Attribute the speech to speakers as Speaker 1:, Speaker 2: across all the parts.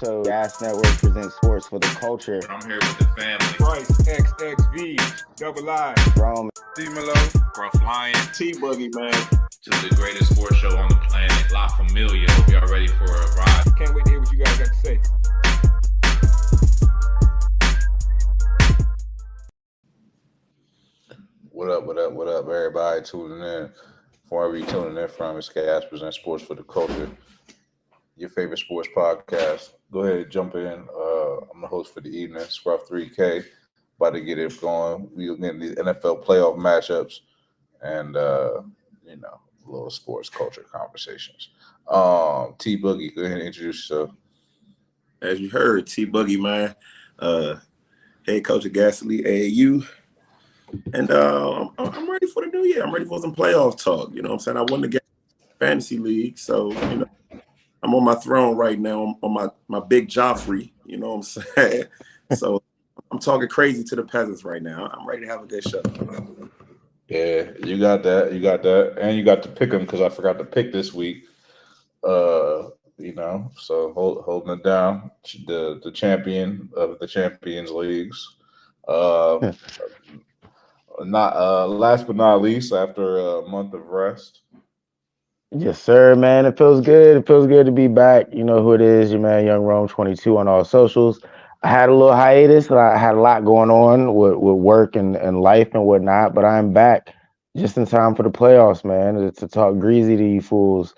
Speaker 1: episode. Gas Network presents Sports for the Culture.
Speaker 2: I'm here with the family.
Speaker 3: Bryce, XXV, Double I,
Speaker 1: Rome,
Speaker 3: D-Melo,
Speaker 2: Gruff Lion.
Speaker 3: T-Boogie, man.
Speaker 2: Just the greatest sports show on the planet. La Familia. Hope y'all ready for a ride.
Speaker 3: Can't wait to hear what you guys got to say.
Speaker 4: What up, everybody tuning in. Wherever you're tuning in from, it's Gas presents Sports for the Culture, your favorite sports podcast. Go ahead and jump in. I'm the host for the evening, Scruff 3K. About to get it going. We'll get the NFL playoff matchups and, little sports culture conversations. T-Boogie, go ahead and introduce yourself.
Speaker 5: As you heard, T-Boogie, man, head coach of Gas Elite AAU. And I'm ready for the new year. I'm ready for some playoff talk. You know what I'm saying? I won the Gas Fantasy League, so, I'm on my throne right now, on my big Joffrey, you know what I'm saying? So I'm talking crazy to the peasants right now. I'm ready to have a good show.
Speaker 4: Yeah, you got that. And you got to pick them because I forgot to pick this week. So holding it down, the champion of the Champions Leagues. Not last but not least, after a month of rest.
Speaker 1: Yes, sir, man. It feels good. It feels good to be back. You know who it is, your man, Young Rome 22 on all socials. I had a little hiatus. I had a lot going on with work and life and whatnot, but I'm back just in time for the playoffs, man, to talk greasy to you fools.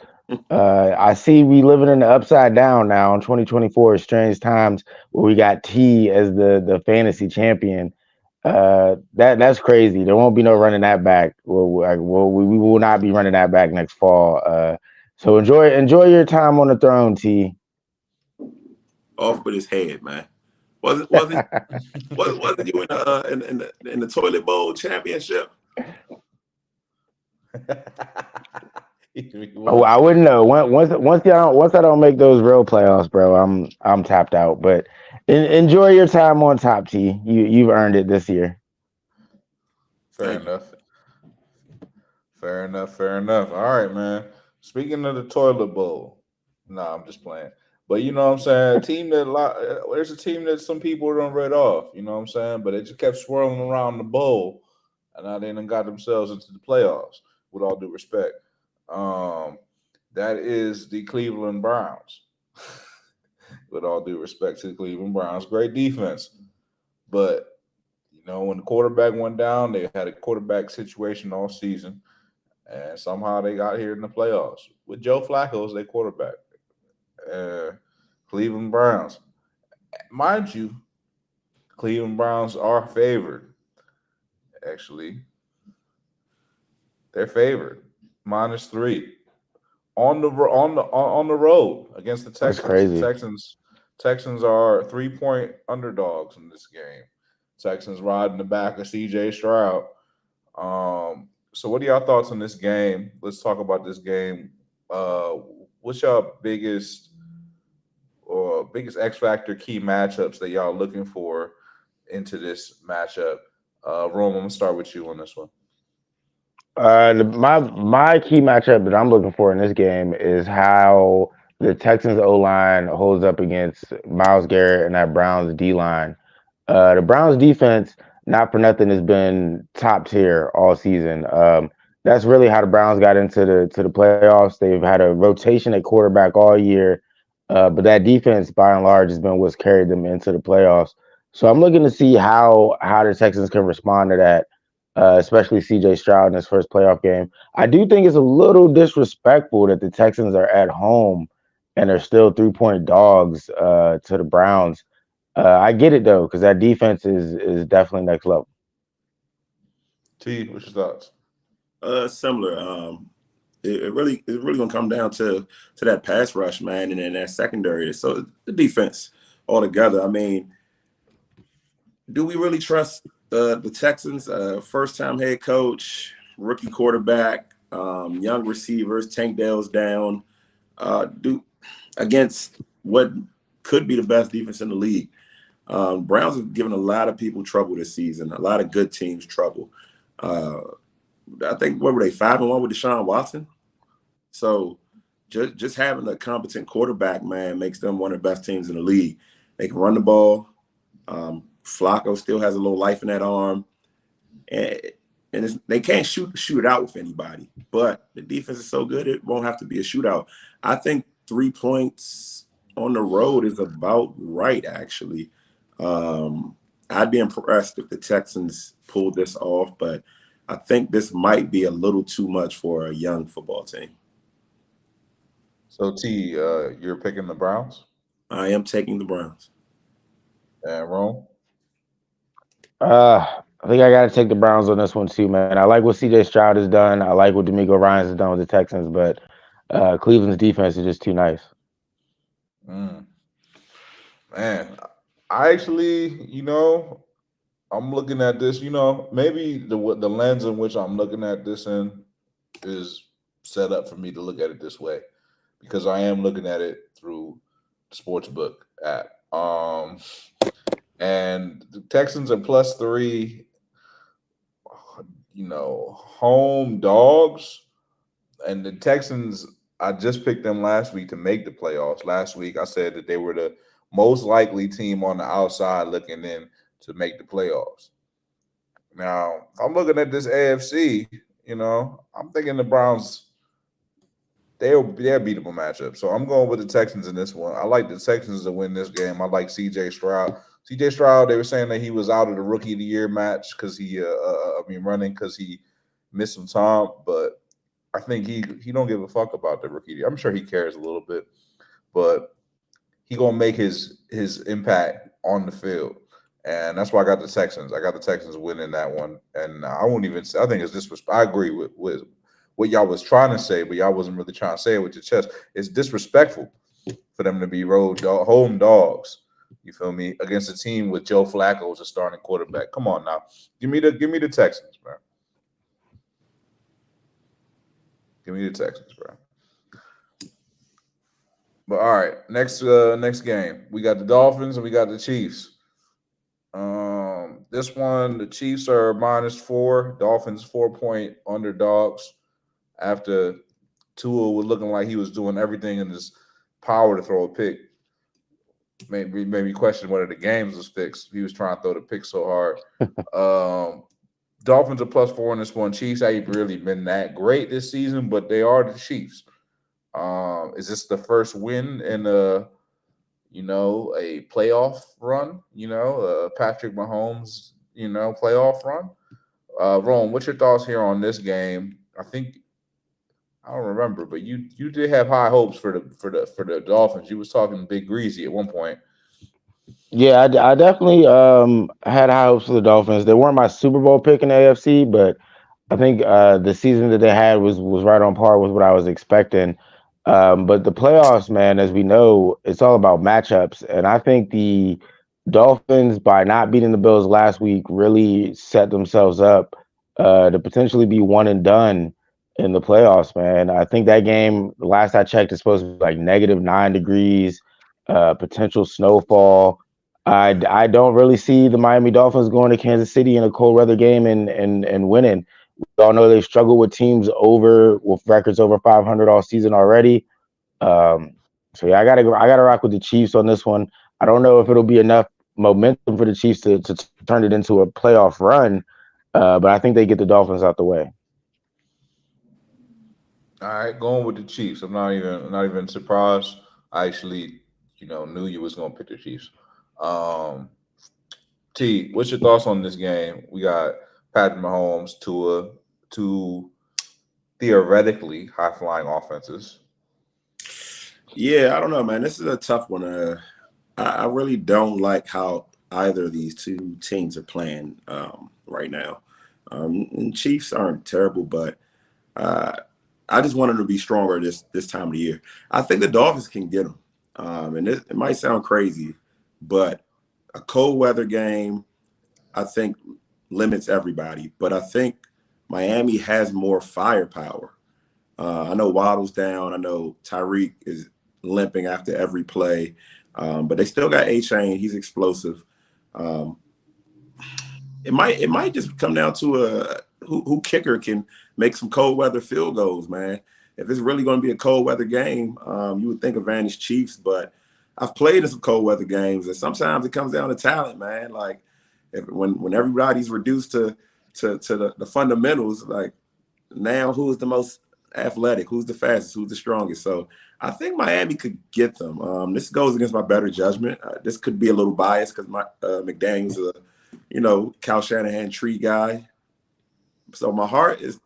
Speaker 1: I see we living in the upside down now in 2024, strange times where we got T as the fantasy champion. That's crazy. There won't be no running that back. We will not be running that back next fall. So enjoy your time on the throne, T.
Speaker 5: Off with his head, man. Wasn't you in the toilet bowl championship?
Speaker 1: Oh, I wouldn't know. Once I don't make those real playoffs, bro, I'm tapped out. But enjoy your time on top, T. You've earned it this year.
Speaker 4: Fair enough. All right, man. Speaking of the toilet bowl, I'm just playing. But you know what I'm saying? There's a team that some people don't read off. You know what I'm saying? But it just kept swirling around the bowl, and now they done got themselves into the playoffs. With all due respect, that is the Cleveland Browns. With all due respect to the Cleveland Browns, great defense, but when the quarterback went down, they had a quarterback situation all season, and somehow they got here in the playoffs with Joe Flacco as their quarterback. Cleveland Browns, mind you, Cleveland Browns are favored. Actually, they're favored -3 on the road against the Texans.
Speaker 1: That's crazy.
Speaker 4: Texans are 3-point underdogs in this game. Texans riding the back of C.J. Stroud. So what are y'all thoughts on this game? Let's talk about this game. What's y'all biggest X factor key matchups that y'all looking for into this matchup? Rome, I'm gonna start with you on this one.
Speaker 1: My key matchup that I'm looking for in this game is how the Texans O-line holds up against Myles Garrett and that Browns D-line. The Browns defense, not for nothing, has been top tier all season. That's really how the Browns got into the playoffs. They've had a rotation at quarterback all year, but that defense, by and large, has been what's carried them into the playoffs. So I'm looking to see how the Texans can respond to that. Especially C.J. Stroud in his first playoff game. I do think it's a little disrespectful that the Texans are at home and they're still 3-point dogs to the Browns. I get it though, because that defense is definitely next level.
Speaker 4: T, what's your thoughts?
Speaker 5: Similar. It really gonna come down to that pass rush, man, and then that secondary. So the defense altogether. I mean, do we really trust the Texans, first-time head coach, rookie quarterback, young receivers, Tank Dell's down, against what could be the best defense in the league? Browns have given a lot of people trouble this season, a lot of good teams trouble. I think, what were they, 5-1 with Deshaun Watson? So just having a competent quarterback, man, makes them one of the best teams in the league. They can run the ball. Flacco still has a little life in that arm, and they can't shoot it out with anybody. But the defense is so good, it won't have to be a shootout. I think 3 points on the road is about right, actually. I'd be impressed if the Texans pulled this off, but I think this might be a little too much for a young football team.
Speaker 4: So, T, you're picking the Browns?
Speaker 5: I am taking the Browns.
Speaker 4: And Rome?
Speaker 1: I think I got to take the Browns on this one too, man. I like what C.J. Stroud has done. I like what D'Amico Ryans has done with the Texans, but Cleveland's defense is just too nice.
Speaker 4: Man, I actually, I'm looking at this, maybe the lens in which I'm looking at this in is set up for me to look at it this way, because I am looking at it through the Sportsbook app. And the Texans are +3, home dogs. And the Texans, I just picked them last week to make the playoffs. Last week, I said that they were the most likely team on the outside looking in to make the playoffs. Now, if I'm looking at this AFC, I'm thinking the Browns, they're a beatable matchup. So I'm going with the Texans in this one. I like the Texans to win this game. I like C.J. Stroud. C.J. Stroud, they were saying that he was out of the Rookie of the Year match because running because he missed some time. But I think he don't give a fuck about the Rookie of the Year. I'm sure he cares a little bit, but he gonna make his impact on the field, and that's why I got the Texans. I got the Texans winning that one, and I won't even say. I think it's disrespectful. I agree with what y'all was trying to say, but y'all wasn't really trying to say it with your chest. It's disrespectful for them to be home dogs. You feel me? Against a team with Joe Flacco as a starting quarterback. Come on now, give me the Texans, man. Give me the Texans, bro. But all right, next game, we got the Dolphins and we got the Chiefs. This one, the Chiefs are -4, Dolphins 4-point underdogs. After Tua was looking like he was doing everything in his power to throw a pick. Made me question whether the games was fixed. He was trying to throw the pick so hard. Dolphins are +4 in this one. Chiefs ain't really been that great this season, but they are the Chiefs. Is this the first win in a playoff run? Patrick Mahomes, playoff run. Rome, what's your thoughts here on this game? I don't remember, but you did have high hopes for the Dolphins. You was talking Big Greasy at one point.
Speaker 1: Yeah, I definitely had high hopes for the Dolphins. They weren't my Super Bowl pick in the AFC, but I think the season that they had was right on par with what I was expecting. But the playoffs, man, as we know, it's all about matchups. And I think the Dolphins, by not beating the Bills last week, really set themselves up to potentially be one and done in the playoffs, man. I think that game, last I checked, is supposed to be like -9 degrees, potential snowfall. I don't really see the Miami Dolphins going to Kansas City in a cold weather game and winning. We all know they've struggled with teams with records over 500 all season already. So yeah, I gotta rock with the Chiefs on this one. I don't know if it'll be enough momentum for the Chiefs to turn it into a playoff run, but I think they get the Dolphins out the way.
Speaker 4: All right, going with the Chiefs. I'm not even surprised. I actually, knew you was gonna pick the Chiefs. T, what's your thoughts on this game? We got Patrick Mahomes, Tua, two theoretically high-flying offenses.
Speaker 5: Yeah, I don't know, man. This is a tough one. I really don't like how either of these two teams are playing right now. And Chiefs aren't terrible, but I just want them to be stronger this time of the year. I think the Dolphins can get them. And it might sound crazy, but a cold weather game, I think, limits everybody. But I think Miami has more firepower. I know Waddle's down. I know Tyreek is limping after every play. But they still got A-Chain. He's explosive. It might just come down to who kicker can make some cold weather field goals, man. if it's really going to be a cold weather game, you would think Advantage Chiefs, but I've played in some cold weather games, and sometimes it comes down to talent, man. Like when everybody's reduced to the fundamentals, like now who's the most athletic, who's the fastest, who's the strongest. So I think Miami could get them. This goes against my better judgment. This could be a little biased because McDaniel's a Kyle Shanahan tree guy. So my heart is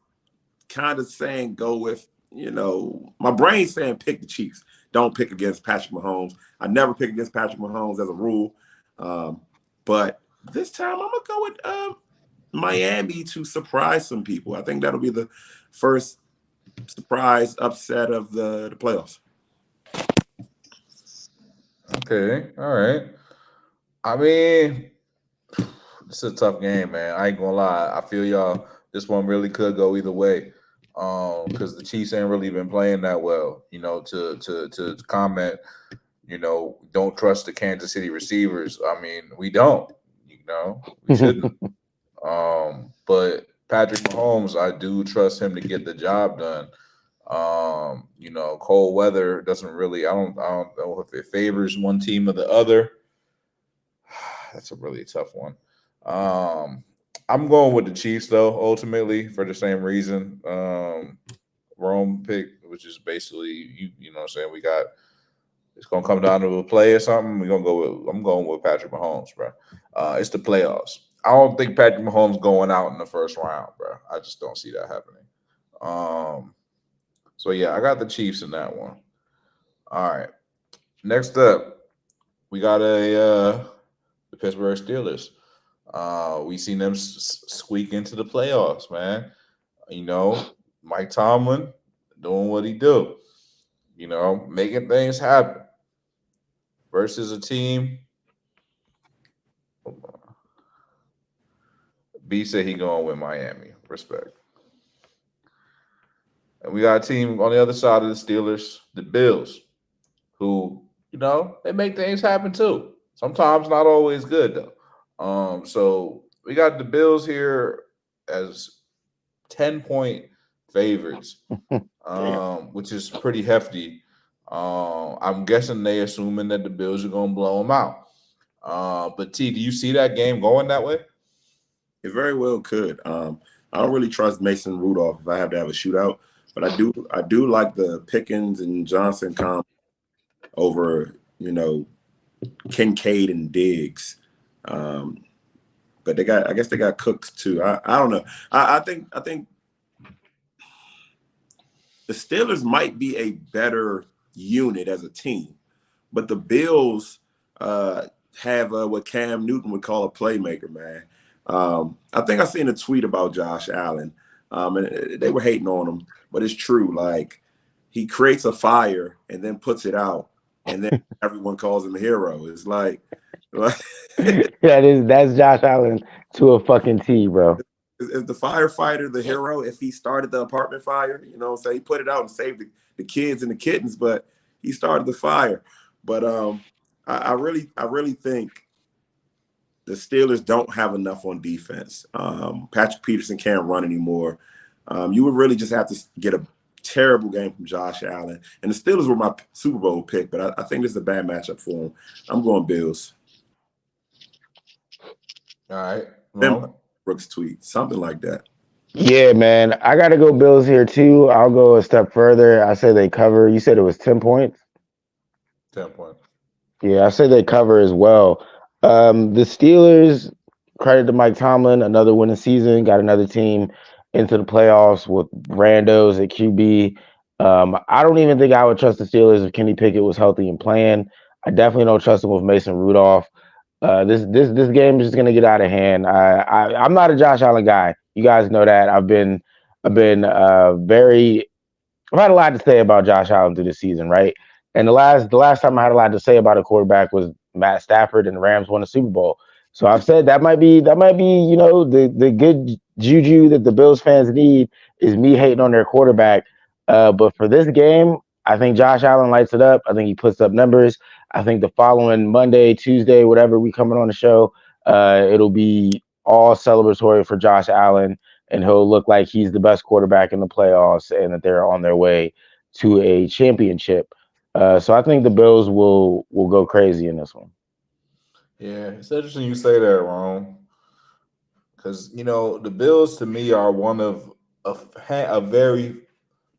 Speaker 5: kind of saying go with, my brain's saying pick the Chiefs. Don't pick against Patrick Mahomes. I never pick against Patrick Mahomes as a rule. But this time I'm going to go with Miami to surprise some people. I think that'll be the first surprise upset of the playoffs.
Speaker 4: Okay. All right. I mean, it's a tough game, man. I ain't going to lie. I feel y'all. This one really could go either way. Because the Chiefs ain't really been playing that well, to comment, don't trust the Kansas City receivers. I mean, we don't, we shouldn't. But Patrick Mahomes, I do trust him to get the job done. Cold weather doesn't really, I don't know if it favors one team or the other. That's a really tough one. I'm going with the Chiefs, though, ultimately, for the same reason. Rome pick, which is basically, you know what I'm saying, it's going to come down to a play or something. I'm going with Patrick Mahomes, bro. It's the playoffs. I don't think Patrick Mahomes going out in the first round, bro. I just don't see that happening. So, yeah, I got the Chiefs in that one. All right. Next up, we got the Pittsburgh Steelers. We seen them squeak into the playoffs, man. Mike Tomlin doing what he do, making things happen versus a team. B said he going with Miami. Respect. And we got a team on the other side of the Steelers, the Bills, who, they make things happen too. Sometimes not always good, though. So we got the Bills here as 10-point favorites, which is pretty hefty. I'm guessing they assuming that the Bills are going to blow them out. But T, do you see that game going that way?
Speaker 5: It very well could. I don't really trust Mason Rudolph if I have to have a shootout, but I do like the Pickens and Johnson comp over, Kincaid and Diggs. But I guess they got Cooks too. I don't know. I think the Steelers might be a better unit as a team, but the Bills have what Cam Newton would call a playmaker, man. I think I seen a tweet about Josh Allen, and they were hating on him, but it's true. Like, he creates a fire and then puts it out, and then everyone calls him a hero. It's like
Speaker 1: that's Josh Allen to a fucking T, bro.
Speaker 5: Is the firefighter the hero if he started the apartment fire? So he put it out and saved the kids and the kittens, but he started the fire. But I really think the Steelers don't have enough on defense. Patrick Peterson can't run anymore. You would really just have to get a terrible game from Josh Allen. And the Steelers were my Super Bowl pick, but I think this is a bad matchup for them. I'm going Bills.
Speaker 4: All right. Well,
Speaker 5: Brooks tweet, something like that.
Speaker 1: Yeah, man. I got to go Bills here, too. I'll go a step further. I say they cover. You said it was 10 points?
Speaker 4: 10 points.
Speaker 1: Yeah, I say they cover as well. The Steelers, credit to Mike Tomlin, another winning season, got another team into the playoffs with randos at QB. I don't even think I would trust the Steelers if Kenny Pickett was healthy and playing. I definitely don't trust them with Mason Rudolph. This game is just gonna get out of hand. I'm not a Josh Allen guy. You guys know that. I've had a lot to say about Josh Allen through the season, right? And the last time I had a lot to say about a quarterback was Matt Stafford, and the Rams won a Super Bowl. So I've said that might be the good juju that the Bills fans need is me hating on their quarterback. But for this game, I think Josh Allen lights it up. I think he puts up numbers. I think the following Monday, Tuesday, whatever we coming on the show, it'll be all celebratory for Josh Allen. and he'll look like he's the best quarterback in the playoffs and that they're on their way to a championship. So I think the Bills will go crazy in this one.
Speaker 4: Yeah, it's interesting you say that, Ron, because the Bills to me are one of a very,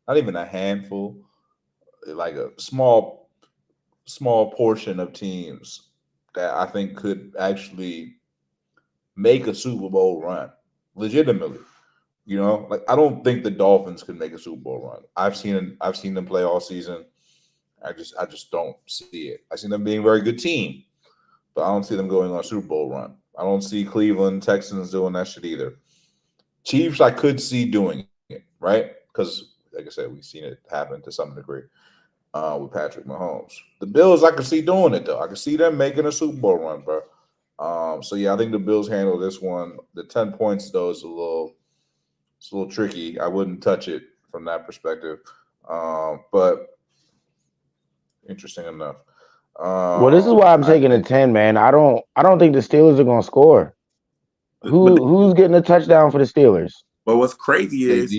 Speaker 4: not even a handful, like a small portion of teams that I think could actually make a Super Bowl run legitimately. Like I don't think the Dolphins could make a Super Bowl run. I've seen them play all season. I just don't see it. I see them being a very good team, but I don't see them going on a Super Bowl run. I don't see Cleveland Texans doing that shit either. Chiefs, I could see doing it, right? Because, like I said, we've seen it happen to some degree with Patrick Mahomes. The Bills, I could see doing it, though. I could see them making a Super Bowl run, bro. So, yeah, I think the Bills handle this one. The 10 points, though, is a little tricky. I wouldn't touch it from that perspective. But interesting enough.
Speaker 1: Well, this is why I'm taking a 10, man. I don't think the Steelers are going to score. Who's getting a touchdown for the Steelers?
Speaker 5: But what's crazy is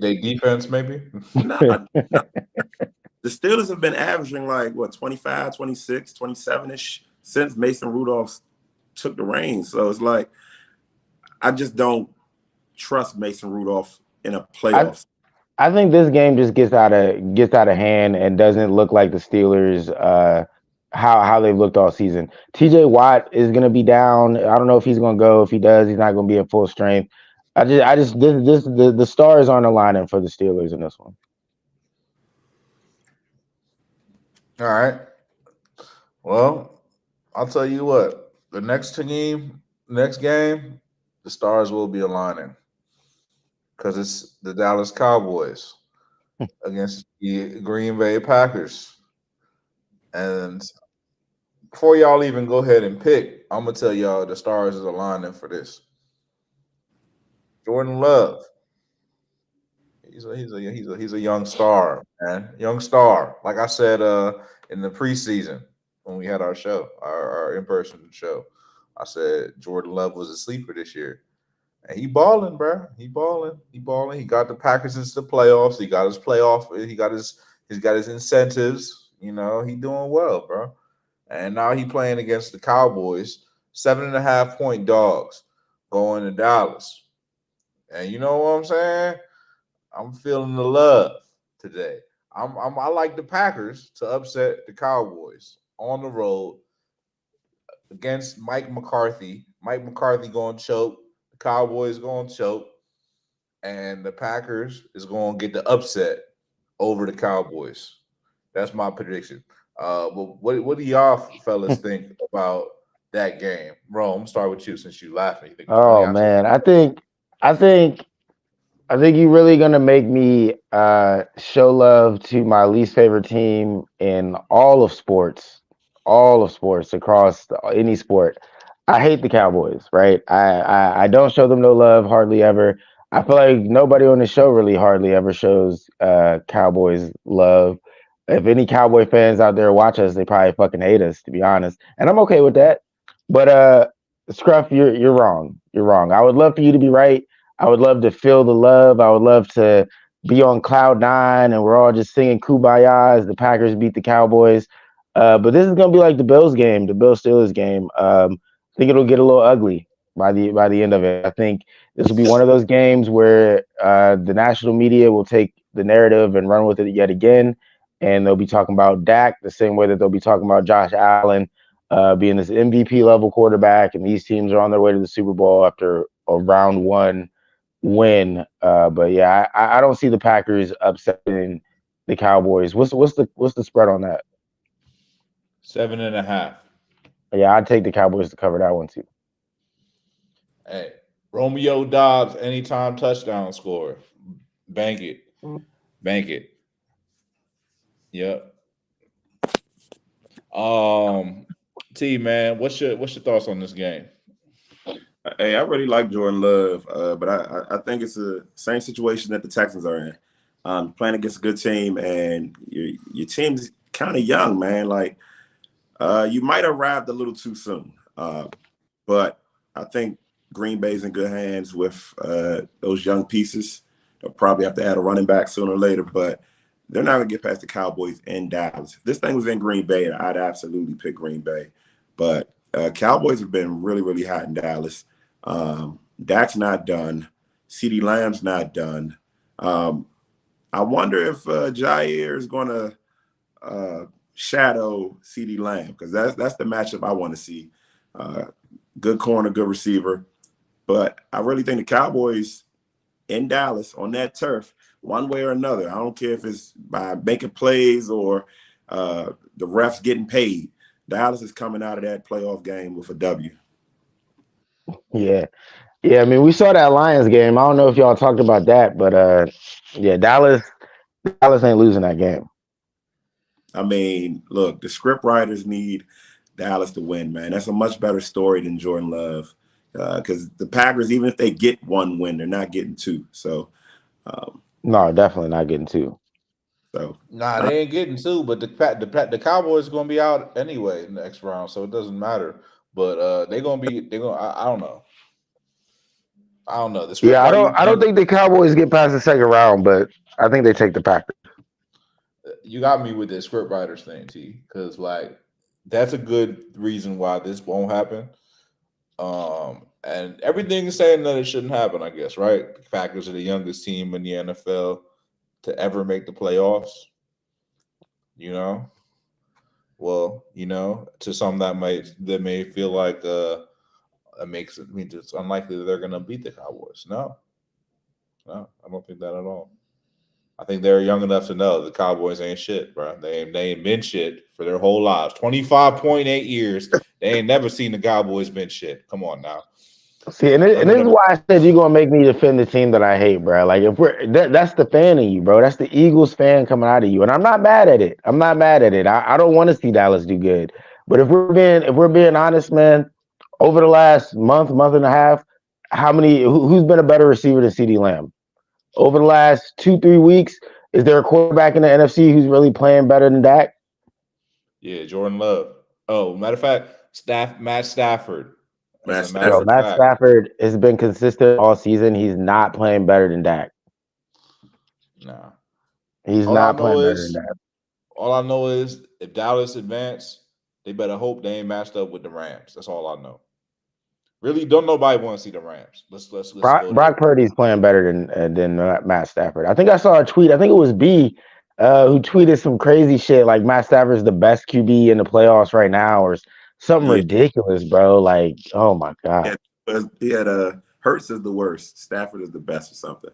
Speaker 4: they defense, maybe.
Speaker 5: Nah, the Steelers have been averaging like 25, 26, 27-ish since Mason Rudolph took the reins. So it's like I just don't trust Mason Rudolph in a playoffs.
Speaker 1: I think this game just gets out of hand and doesn't look like the Steelers how they've looked all season. TJ Watt is going to be down. I don't know if he's going to go. If he does, he's not going to be at full strength. The stars aren't aligning for the Steelers in this one.
Speaker 4: All right. Well, I'll tell you what. The next game, the stars will be aligning because it's the Dallas Cowboys against the Green Bay Packers. And before y'all even go ahead and pick, I'm gonna tell y'all the stars is aligning for this. Jordan Love. He's a young star, man. Young star. Like I said in the preseason when we had our show, our in-person show, I said Jordan Love was a sleeper this year. And he balling, bro. He balling. He got the Packers into the playoffs. He got his playoff. He's got his incentives. He doing well, bro. And now he playing against the Cowboys, 7.5 point dogs going to Dallas. And you know what I'm saying? I'm feeling the love today. I like the Packers to upset the Cowboys on the road against Mike McCarthy. Mike McCarthy going to choke. The Cowboys going to choke. And the Packers is going to get the upset over the Cowboys. That's my prediction. What do y'all fellas think about that game? Bro, I'm gonna start with you since you laughing.
Speaker 1: Oh man, I think you're really gonna make me show love to my least favorite team in all of sports across any sport. I hate the Cowboys, right? I don't show them no love hardly ever. I feel like nobody on the show really hardly ever shows Cowboys love. If any Cowboy fans out there watch us, they probably fucking hate us, to be honest. And I'm okay with that. But Scruff, you're wrong. You're wrong. I would love for you to be right. I would love to feel the love. I would love to be on cloud nine and we're all just singing Kumbaya as the Packers beat the Cowboys. But this is gonna be like the Bills game, the Bills Steelers game. I think it'll get a little ugly by the end of it. I think this will be one of those games where the national media will take the narrative and run with it yet again. And they'll be talking about Dak the same way that they'll be talking about Josh Allen being this MVP level quarterback. And these teams are on their way to the Super Bowl after a round one win. But yeah, I don't see the Packers upsetting the Cowboys. What's the spread on that?
Speaker 4: 7.5.
Speaker 1: Yeah, I'd take the Cowboys to cover that one too.
Speaker 4: Hey, Romeo Dobbs, anytime touchdown score. Bank it. Bank it. Yep. T man, what's your thoughts on this game?
Speaker 5: Hey, I really like Jordan Love, but I think it's the same situation that the Texans are in. Playing against a good team, and your team's kind of young, man. Like you might have arrived a little too soon, but I think Green Bay's in good hands with those young pieces. They'll probably have to add a running back sooner or later, but they're not going to get past the Cowboys in Dallas. If this thing was in Green Bay, I'd absolutely pick Green Bay. But Cowboys have been really, really hot in Dallas. Dak's not done. CeeDee Lamb's not done. I wonder if Jair is going to shadow CeeDee Lamb, because that's the matchup I want to see. Good corner, good receiver. But I really think the Cowboys in Dallas on that turf, one way or another, I don't care if it's by making plays or the refs getting paid, Dallas is coming out of that playoff game with a W.
Speaker 1: Yeah. Yeah, I mean, we saw that Lions game. I don't know if y'all talked about that, but yeah, Dallas ain't losing that game.
Speaker 5: I mean, look, the script writers need Dallas to win, man. That's a much better story than Jordan Love, because the Packers, even if they get one win, they're not getting two. So,
Speaker 1: no, definitely not getting two.
Speaker 5: So,
Speaker 4: Nah, they ain't getting two, but the Cowboys are gonna be out anyway in the next round, so it doesn't matter. But I don't know. I don't know.
Speaker 1: Yeah, I don't think the Cowboys get past the second round, but I think they take the Packers.
Speaker 4: You got me with this script writers thing, T, because like that's a good reason why this won't happen. And everything is saying that it shouldn't happen, I guess, right? The Packers are the youngest team in the NFL to ever make the playoffs. You know, well, to some that may feel like it's unlikely that they're going to beat the Cowboys. No, I don't think that at all. I think they're young enough to know the Cowboys ain't shit, bro. They ain't been shit for their whole lives. 25.8 years. They ain't never seen the Cowboys been shit. Come on now.
Speaker 1: See, and this is why I said you're gonna make me defend the team that I hate, bro. Like if that's the fan in you, bro. That's the Eagles fan coming out of you, and I'm not mad at it. I don't want to see Dallas do good, but if we're being honest, man, over the last month and a half, who's been a better receiver than CeeDee Lamb? Over the last 2-3 weeks, is there a quarterback in the NFC who's really playing better than Dak?
Speaker 4: Yeah, Jordan Love. Oh, matter of fact, Matt Stafford.
Speaker 1: Matt Stafford has been consistent all season. He's not playing better than Dak.
Speaker 4: Nah.
Speaker 1: He's not playing better than Dak.
Speaker 4: All I know is if Dallas advance, they better hope they ain't matched up with the Rams. That's all I know. Really, don't nobody want to see the Rams. Let's
Speaker 1: Brock Purdy's playing better than Matt Stafford. I think I saw a tweet. I think it was B who tweeted some crazy shit like Matt Stafford's the best QB in the playoffs right now, or something ridiculous, bro. Like, oh my god.
Speaker 5: He had Hurts is the worst. Stafford is the best or something.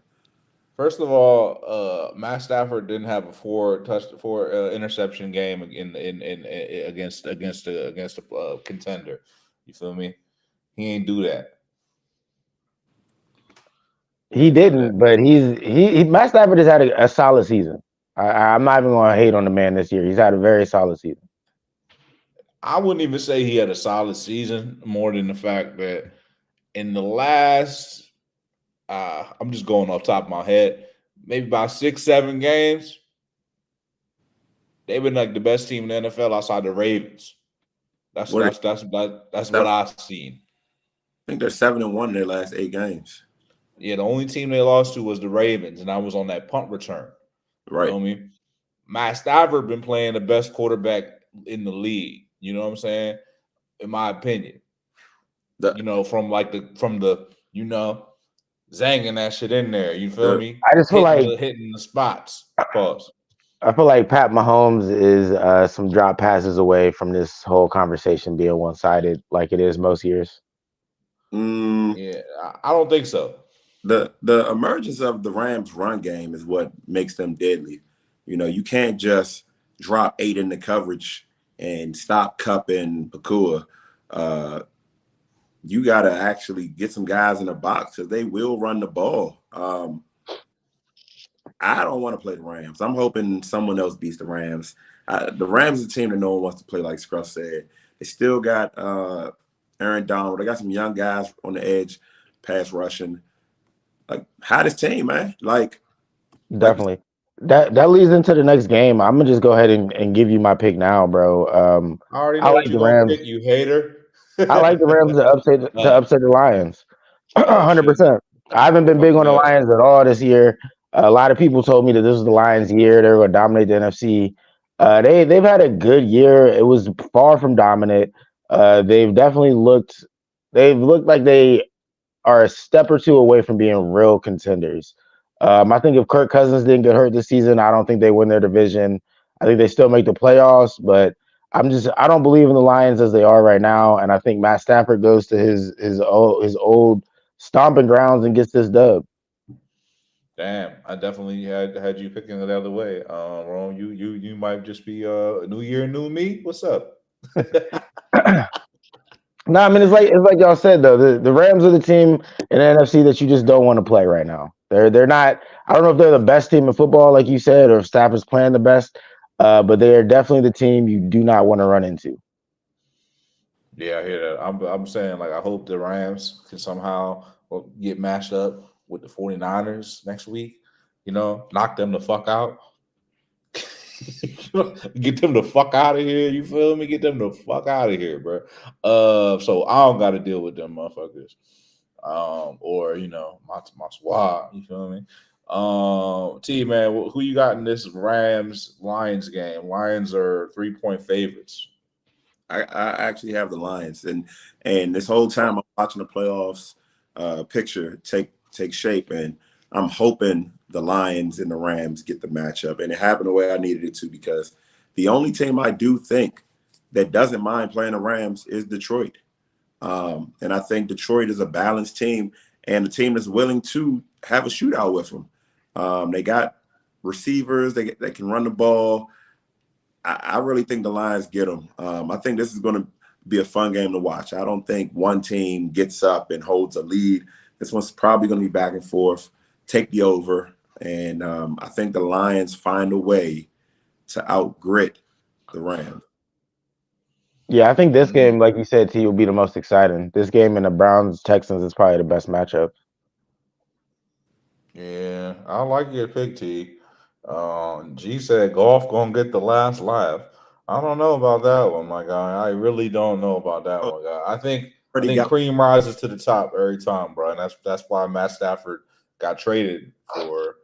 Speaker 4: First of all, Matt Stafford didn't have a four interception game against a contender. You feel me? He ain't do that.
Speaker 1: He didn't, but Matt Stafford has had a solid season. I'm not even going to hate on the man this year. He's had a very solid season.
Speaker 4: I wouldn't even say he had a solid season, more than the fact that in the last, I'm just going off the top of my head, maybe about 6-7 games, they've been like the best team in the NFL outside the Ravens. That's what I've seen.
Speaker 5: I think they're 7-1 in their last 8 games.
Speaker 4: Yeah, the only team they lost to was the Ravens, and I was on that punt return.
Speaker 5: Right.
Speaker 4: You know what I mean? Matt Stafford been playing the best quarterback in the league. You know what I'm saying? In my opinion. From the zanging that shit in there. You feel me?
Speaker 1: I just feel like
Speaker 4: hitting the spots. Pause.
Speaker 1: I feel like Pat Mahomes is some drop passes away from this whole conversation being one-sided like it is most years.
Speaker 4: Yeah, I don't think so.
Speaker 5: The emergence of the Rams run game is what makes them deadly. You can't just drop 8 in the coverage and stop Kupp and Pakua. You got to actually get some guys in the box because they will run the ball. I don't want to play the Rams. I'm hoping someone else beats the Rams. The Rams is a team that no one wants to play, like Scruff said. They still got Aaron Donald. They got some young guys on the edge, pass rushing. Like, hottest team, man.
Speaker 1: Definitely. That leads into the next game. I'm gonna just go ahead and give you my pick now, bro.
Speaker 4: I already know what you're gonna pick, you hater.
Speaker 1: I like the Rams to upset the Lions. 100%. I haven't been big on the Lions at all this year. A lot of people told me that this was the Lions' year. They were going to dominate the NFC. They've had a good year. It was far from dominant. They've definitely looked. They've looked like they are a step or two away from being real contenders. I think if Kirk Cousins didn't get hurt this season, I don't think they win their division. I think they still make the playoffs, but I don't believe in the Lions as they are right now, and I think Matt Stafford goes to his old stomping grounds and gets this dub.
Speaker 4: Damn, I definitely had you picking it the other way. Rome, you might just be a new year, new me. What's up?
Speaker 1: No, I mean it's like y'all said though. The Rams are the team in the NFC that you just don't want to play right now. They're not. I don't know if they're the best team in football, like you said, or if Stafford's playing the best. But they are definitely the team you do not want to run into.
Speaker 4: Yeah, I hear that. I'm saying, like, I hope the Rams can somehow get matched up with the 49ers next week. You know, knock them the fuck out. Get them the fuck out of here. You feel me? Get them the fuck out of here, bro. So I don't got to deal with them motherfuckers. Or my squad. You feel me? T man, who you got in this Rams Lions game? Lions are 3-point favorites.
Speaker 5: I actually have the Lions, and this whole time I'm watching the playoffs picture take shape, and I'm hoping the Lions and the Rams get the matchup, and it happened the way I needed it to, because the only team I do think that doesn't mind playing the Rams is Detroit, and I think Detroit is a balanced team and a team that's willing to have a shootout with them. They got receivers that can run the ball. I really think the Lions get them. I think this is going to be a fun game to watch. I don't think one team gets up and holds a lead. This one's probably going to be back and forth, take the over. And I think the Lions find a way to outgrit the Rams.
Speaker 1: Yeah, I think this game, like you said, T, will be the most exciting. This game in the Browns-Texans is probably the best matchup.
Speaker 4: Yeah, I like your pick, T. G said Goff gonna get the last laugh. I don't know about that one, my guy. I really don't know about that one, guy. I think cream rises to the top every time, bro. And that's why Matt Stafford got traded for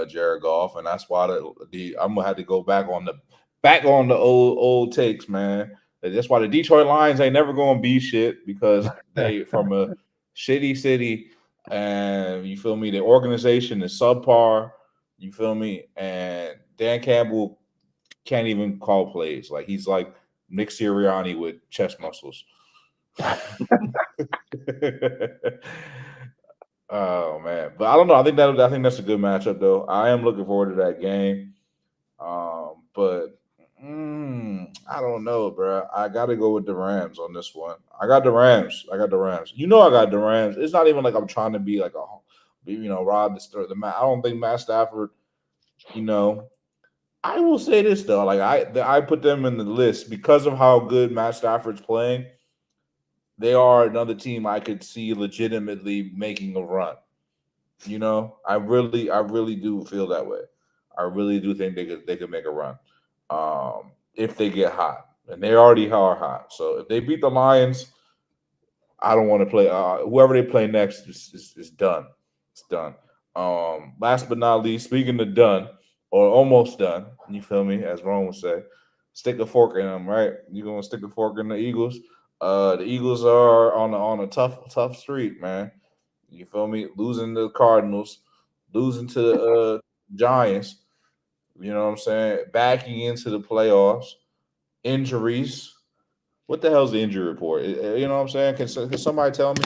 Speaker 4: Jared Goff, and that's why I'm gonna have to go back on the old takes, man. That's why the Detroit Lions ain't never gonna be shit, because they from a shitty city, and you feel me. The organization is subpar. You feel me? And Dan Campbell can't even call plays. Like, he's like Nick Sirianni with chest muscles. Oh man, but I don't know. I think that's a good matchup, though. I am looking forward to that game. But I don't know, bro. I got to go with the Rams on this one. I got the Rams. You know, I got the Rams. It's not even like I'm trying to be like rob the story. I don't think Matt Stafford. I will say this though. Like I put them in the list because of how good Matt Stafford's playing. They are another team I could see legitimately making a run. I really do feel that way. I really do think they could make a run if they get hot, and they already are hot. So if they beat the Lions, I don't want to play. Whoever they play next is done. It's done. Last but not least, speaking of done or almost done, you feel me? As Ron would say, stick a fork in them, right? You're gonna stick a fork in the Eagles. The Eagles are on a tough streak, man. You feel me? Losing to the Cardinals, losing to the Giants. You know what I'm saying? Backing into the playoffs. Injuries. What the hell's the injury report? You know what I'm saying? Can somebody tell me?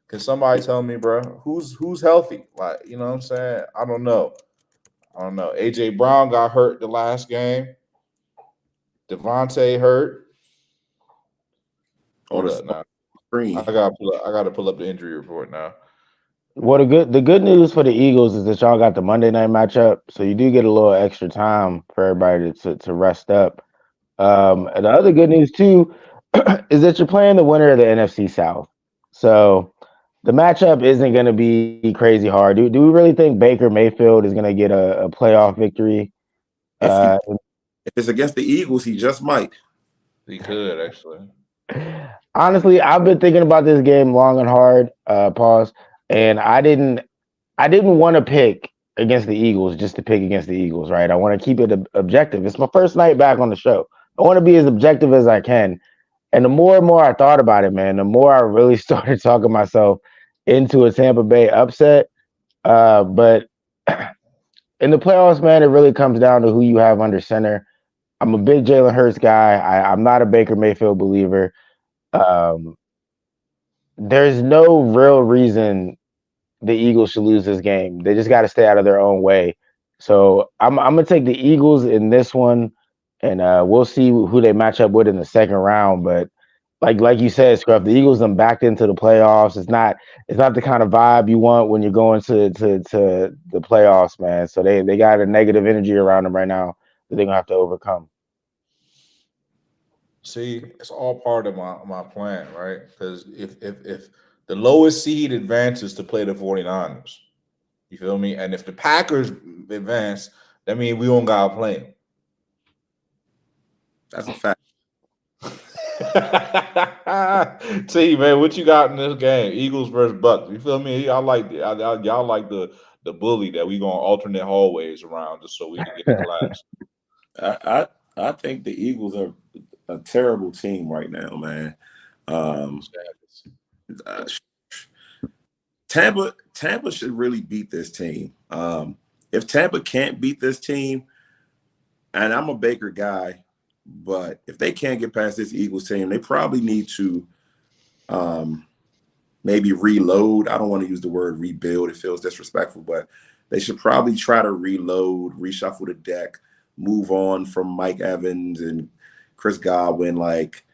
Speaker 4: Can somebody tell me, bro? Who's healthy? Like, you know what I'm saying? I don't know. AJ Brown got hurt the last game. Devontae hurt. Hold up now. I gotta pull up the injury report now.
Speaker 1: Well, the good news for the Eagles is that y'all got the Monday night matchup, so you do get a little extra time for everybody to rest up. And the other good news too is that you're playing the winner of the NFC South, so the matchup isn't going to be crazy hard. Do we really think Baker Mayfield is going to get a playoff victory?
Speaker 5: If it's against the Eagles, he just might.
Speaker 4: He could, actually.
Speaker 1: Honestly, I've been thinking about this game long and hard. Pause. And I didn't want to pick against the Eagles just to pick against the Eagles, right? I want to keep it objective. It's my first night back on the show. I want to be as objective as I can. And the more and more I thought about it, man, the more I really started talking myself into a Tampa Bay upset. But in the playoffs, man, it really comes down to who you have under center. I'm a big Jalen Hurts guy. I'm not a Baker Mayfield believer. Um, there's no real reason the Eagles should lose this game. They just got to stay out of their own way. So I'm gonna take the Eagles in this one, and we'll see who they match up with in the second round. But like you said, Scruff, the Eagles them backed into the playoffs. It's not the kind of vibe you want when you're going to the playoffs, man. So they got a negative energy around them right now that they're gonna have to overcome.
Speaker 4: See, it's all part of my plan, right? Because if the lowest seed advances to play the 49ers, you feel me? And if the Packers advance, that means we don't gotta play
Speaker 5: That's a fact.
Speaker 4: them. See, man, what you got in this game? Eagles versus Bucks. You feel me? Y'all like the bully that we gonna alternate hallways around just so we can get in class.
Speaker 5: I think the Eagles are a terrible team right now, man. Uh, Tampa should really beat this team. If Tampa can't beat this team, and I'm a Baker guy, but if they can't get past this Eagles team, they probably need to maybe reload. I don't want to use the word rebuild. It feels disrespectful, but they should probably try to reload, reshuffle the deck, move on from Mike Evans and Chris Godwin. Like,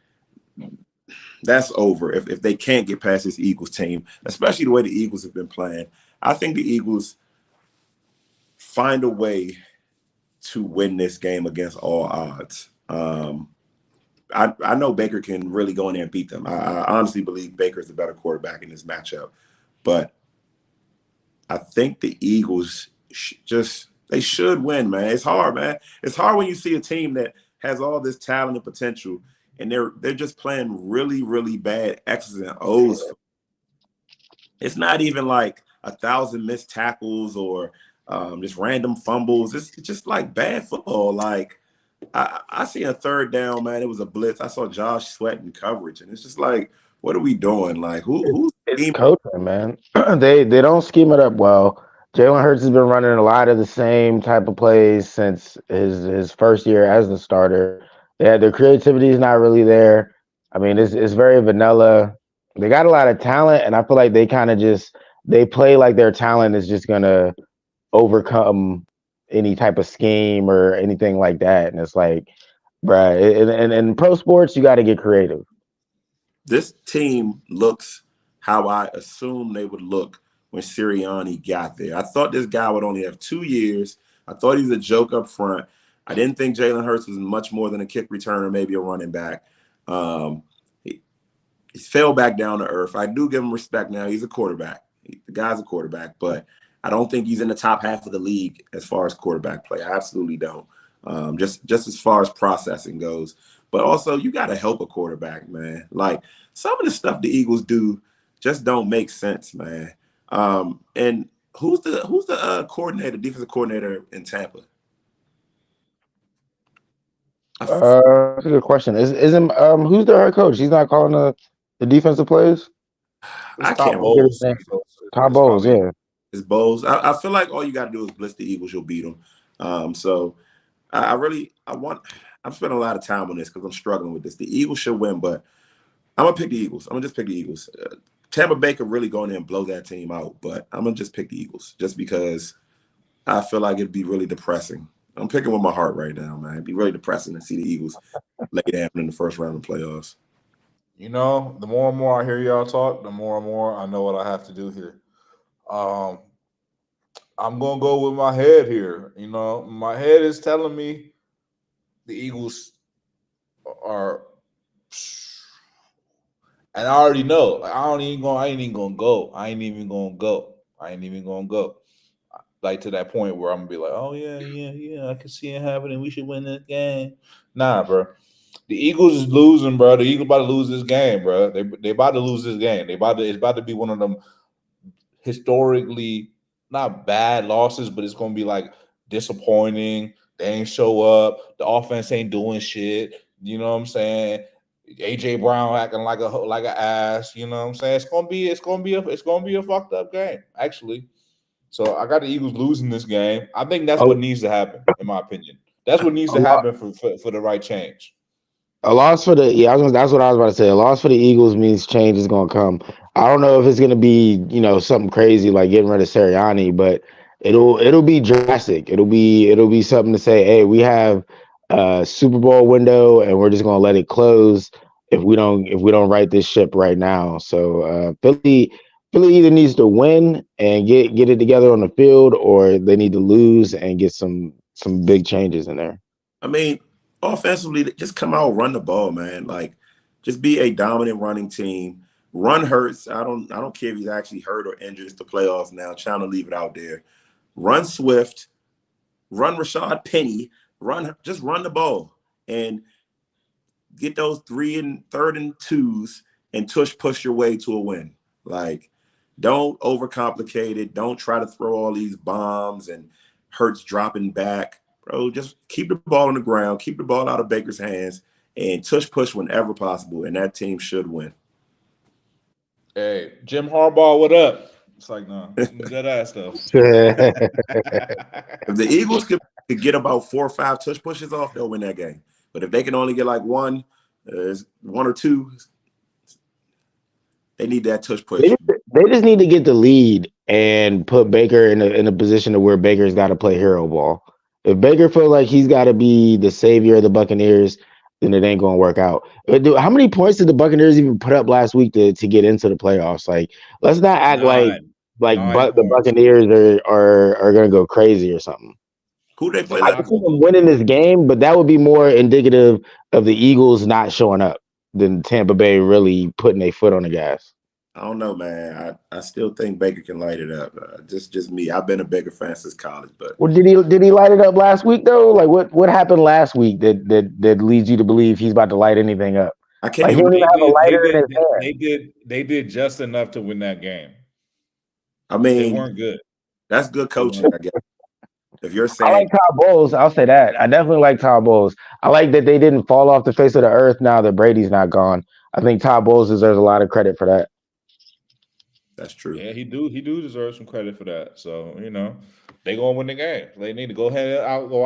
Speaker 5: that's over if they can't get past this Eagles team, especially the way the Eagles have been playing. I think the Eagles find a way to win this game against all odds. I know Baker can really go in there and beat them. I honestly believe Baker's the better quarterback in this matchup, but I think the Eagles they should win, man. It's hard, man. It's hard when you see a team that has all this talent and potential, and they're just playing really, really bad X's and O's. It's not even like 1,000 missed tackles or just random fumbles. It's just like bad football. Like, I see a third down, man. It was a blitz. I saw Josh sweating coverage, and it's just like, what are we doing? Like, who's
Speaker 1: It's coaching, man. They don't scheme it up well. Jalen Hurts has been running a lot of the same type of plays since his first year as the starter. Their creativity is not really there. I mean, it's very vanilla. They got a lot of talent, and I feel like they kind of they play like their talent is just gonna overcome any type of scheme or anything like that. And it's like, bruh, in pro sports, you got to get creative.
Speaker 5: this team looks how I assumed they would look when Sirianni got there. I thought this guy would only have 2 years. I thought he was a joke up front. I didn't think Jalen Hurts was much more than a kick returner, maybe a running back. He fell back down to earth. I do give him respect now. He's a quarterback. The guy's a quarterback, but I don't think he's in the top half of the league as far as quarterback play. I absolutely don't. Just as far as processing goes. But also, you got to help a quarterback, man. Like, some of the stuff the Eagles do just don't make sense, man. And who's the coordinator, defensive coordinator in Tampa?
Speaker 1: That's a good question. Isn't who's their head coach? He's not calling the defensive plays.
Speaker 5: I
Speaker 4: Todd
Speaker 5: can't
Speaker 4: Bowles.
Speaker 1: Todd Bowles, yeah.
Speaker 5: It's Bowles. I feel like all you got to do is blitz the Eagles, you'll beat them. So I'm spending a lot of time on this because I'm struggling with this. The Eagles should win, but I'm gonna pick the Eagles. I'm gonna just pick the Eagles. Tampa Bay could really go in there and blow that team out, but I'm gonna just pick the Eagles just because I feel like it'd be really depressing. I'm picking with my heart right now, man. It'd be really depressing to see the Eagles lay down in the first round of playoffs.
Speaker 4: You know, the more and more I hear y'all talk, the more and more I know what I have to do here. I'm gonna go with my head here. You know, my head is telling me the Eagles are, and I already know. I ain't even gonna go. Like, to that point where I'm gonna be like, oh yeah, I can see it happening. We should win this game. Nah, bro. The Eagles is losing, bro. The Eagles about to lose this game, bro. They about to lose this game. It's about to be one of them historically not bad losses, but it's gonna be like disappointing. They ain't show up. The offense ain't doing shit. You know what I'm saying? AJ Brown acting like an ass. You know what I'm saying? It's gonna be a fucked up game, actually. So I got the Eagles losing this game. I think that's what needs to happen, in my opinion. That's what needs to happen for the right change.
Speaker 1: A loss for the that's what I was about to say. A loss for the Eagles means change is gonna come. I don't know if it's gonna be something crazy like getting rid of Sirianni, but it'll be drastic. It'll be something to say, hey, we have a Super Bowl window and we're just gonna let it close if we don't right this ship right now. So Philly either needs to win and get it together on the field, or they need to lose and get some big changes in there.
Speaker 5: I mean, offensively, just come out, run the ball, man. Like, just be a dominant running team. Run Hurts. I don't care if he's actually hurt or injured. It's the playoffs now. Trying to leave it out there. Run Swift. Run Rashad Penny. Just run the ball and get those 3rd and 2s and push your way to a win. Like, don't overcomplicate it. Don't try to throw all these bombs and Hurts dropping back. Bro, just keep the ball on the ground, keep the ball out of Baker's hands, and push whenever possible, and that team should win.
Speaker 4: Hey, Jim Harbaugh, what up? It's like, no, that ass stuff.
Speaker 5: If the Eagles could get about 4 or 5 tush pushes off, they'll win that game. But if they can only get like one or two, they need that tush push.
Speaker 1: They just need to get the lead and put Baker in a position to where Baker's got to play hero ball. If Baker feels like he's got to be the savior of the Buccaneers, then it ain't going to work out. But how many points did the Buccaneers even put up last week to get into the playoffs? Like, let's not act like the Buccaneers are going to go crazy or something.
Speaker 5: Who they play?
Speaker 1: I can see them winning this game, but that would be more indicative of the Eagles not showing up than Tampa Bay really putting their foot on the gas.
Speaker 5: I don't know, man. I still think Baker can light it up. Just me. I've been a Baker fan since college, but
Speaker 1: did he light it up last week though? Like what happened last week that leads you to believe he's about to light anything up?
Speaker 5: I can't
Speaker 1: even have a lighter in his hand.
Speaker 4: They did just enough to win that game.
Speaker 5: I mean,
Speaker 4: they weren't good.
Speaker 5: That's good coaching, I guess. If you're saying,
Speaker 1: I like Todd Bowles, I'll say that. I definitely like Todd Bowles. I like that they didn't fall off the face of the earth now that Brady's not gone. I think Todd Bowles deserves a lot of credit for that.
Speaker 5: That's true.
Speaker 4: Yeah, he do deserve some credit for that. So, they gonna win the game. They need to go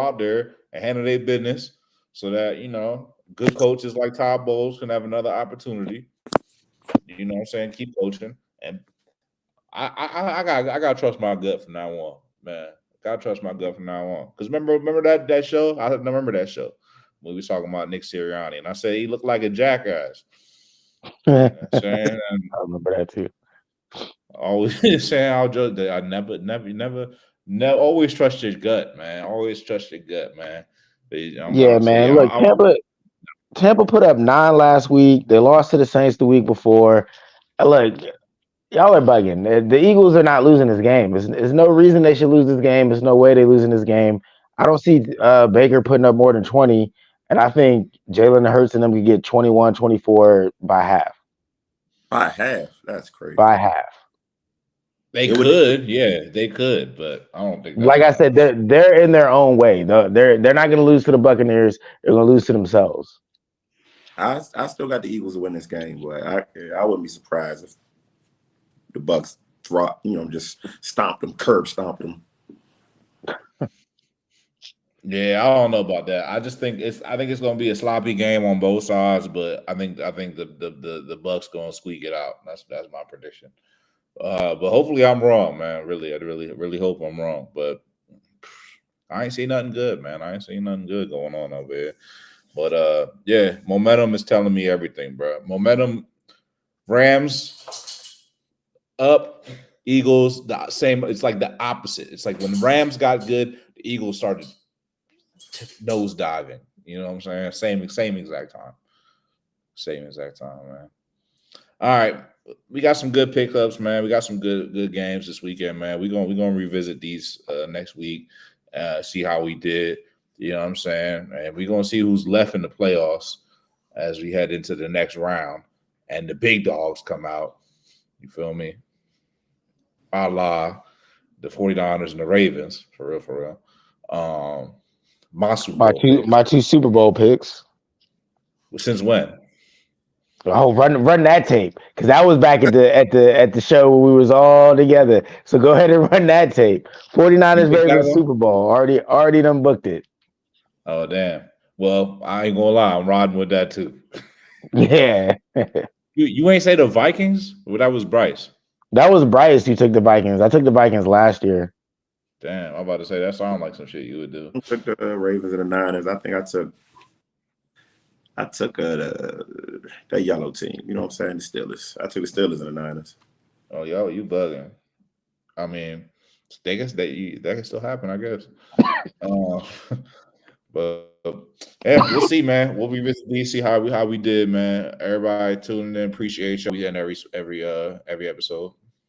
Speaker 4: out there and handle their business so that, good coaches like Todd Bowles can have another opportunity. You know what I'm saying? Keep coaching. And I gotta trust my gut from now on, man. Gotta trust my gut from now on. Because remember that show? I remember that show when we was talking about Nick Sirianni, and I said he looked like a jackass.
Speaker 1: I remember that too.
Speaker 4: Always saying I'll judge that. I never always trust your gut, man. Always trust your gut, man.
Speaker 1: Man. Look, Tampa put up 9 last week. They lost to the Saints the week before. Look, y'all are bugging. The Eagles are not losing this game. There's no reason they should lose this game. There's no way they're losing this game. I don't see Baker putting up more than 20, and I think Jalen Hurts and them could get 21, 24 by half.
Speaker 5: By half? That's crazy.
Speaker 1: By half.
Speaker 4: They could, but I don't think.
Speaker 1: Like I said, they're in their own way. They're not going to lose to the Buccaneers. They're going to lose to themselves.
Speaker 5: I still got the Eagles to win this game, but I wouldn't be surprised if the Bucs just curb stomped them.
Speaker 4: Yeah, I don't know about that. I think it's going to be a sloppy game on both sides, but I think the Bucs going to squeak it out. That's my prediction. But hopefully I'm wrong, man. Really, I really hope I'm wrong. But I ain't seen nothing good, man. I ain't seen nothing good going on over here. But yeah, momentum is telling me everything, bro. Momentum, Rams up, Eagles the same. It's like the opposite. It's like when the Rams got good, the Eagles started nose diving. You know what I'm saying? Same exact time. Same exact time, man. All right. We got some good pickups, man. We got some good games this weekend, man. We're gonna revisit these next week, see how we did. You know what I'm saying? And we're gonna see who's left in the playoffs. as we head into the next round and the big dogs come out. You feel me? A la the 49ers and the Ravens, for real. My Super Bowl picks.
Speaker 1: My two Super Bowl picks.
Speaker 4: Since when?
Speaker 1: Oh, run that tape, because that was back at the show where we was all together. So go ahead and run that tape. 49ers Ravens Super Bowl. Already done booked it.
Speaker 4: Oh damn. Well, I ain't gonna lie, I'm riding with that too.
Speaker 1: Yeah.
Speaker 4: You ain't say the Vikings? Well, that was Bryce.
Speaker 1: That was Bryce who took the Vikings. I took the Vikings last year.
Speaker 4: Damn, I'm about to say that sounds like some shit you would do.
Speaker 5: I took the Ravens and the Niners. I think I took that yellow team. You know what I'm saying? The Steelers. I took the Steelers and the Niners.
Speaker 4: Oh, yo, you bugging. I mean, they guess that can still happen, I guess. But yeah, we'll see, man. We'll revisit these, see how we did, man. Everybody tuning in, appreciate you. We in every episode.